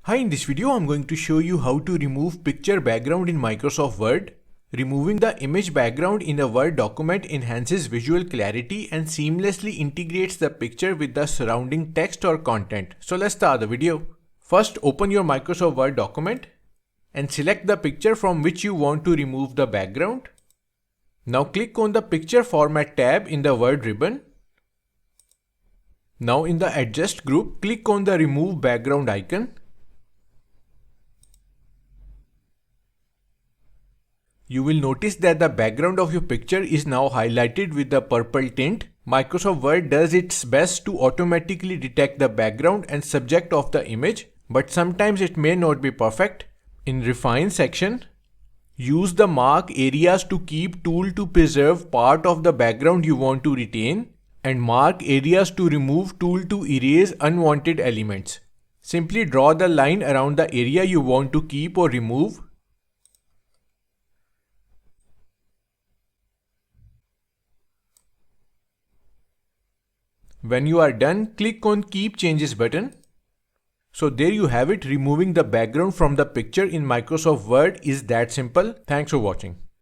Hi, in this video I'm going to show you how to remove picture background in Microsoft Word. Removing the image background in a Word document enhances visual clarity and seamlessly integrates the picture with the surrounding text or content. So let's start the video. First, open your Microsoft Word document and select the picture from which you want to remove the background. Now click on the Picture Format tab in the Word ribbon. Now in the Adjust group, click on the Remove Background icon. You will notice that the background of your picture is now highlighted with the purple tint. Microsoft Word does its best to automatically detect the background and subject of the image, but sometimes it may not be perfect. In Refine section, use the Mark Areas to Keep tool to preserve part of the background you want to retain, and Mark Areas to Remove tool to erase unwanted elements. Simply draw the line around the area you want to keep or remove. When you are done, click on Keep Changes button. So there you have it, removing the background from the picture in Microsoft Word is that simple. Thanks for watching.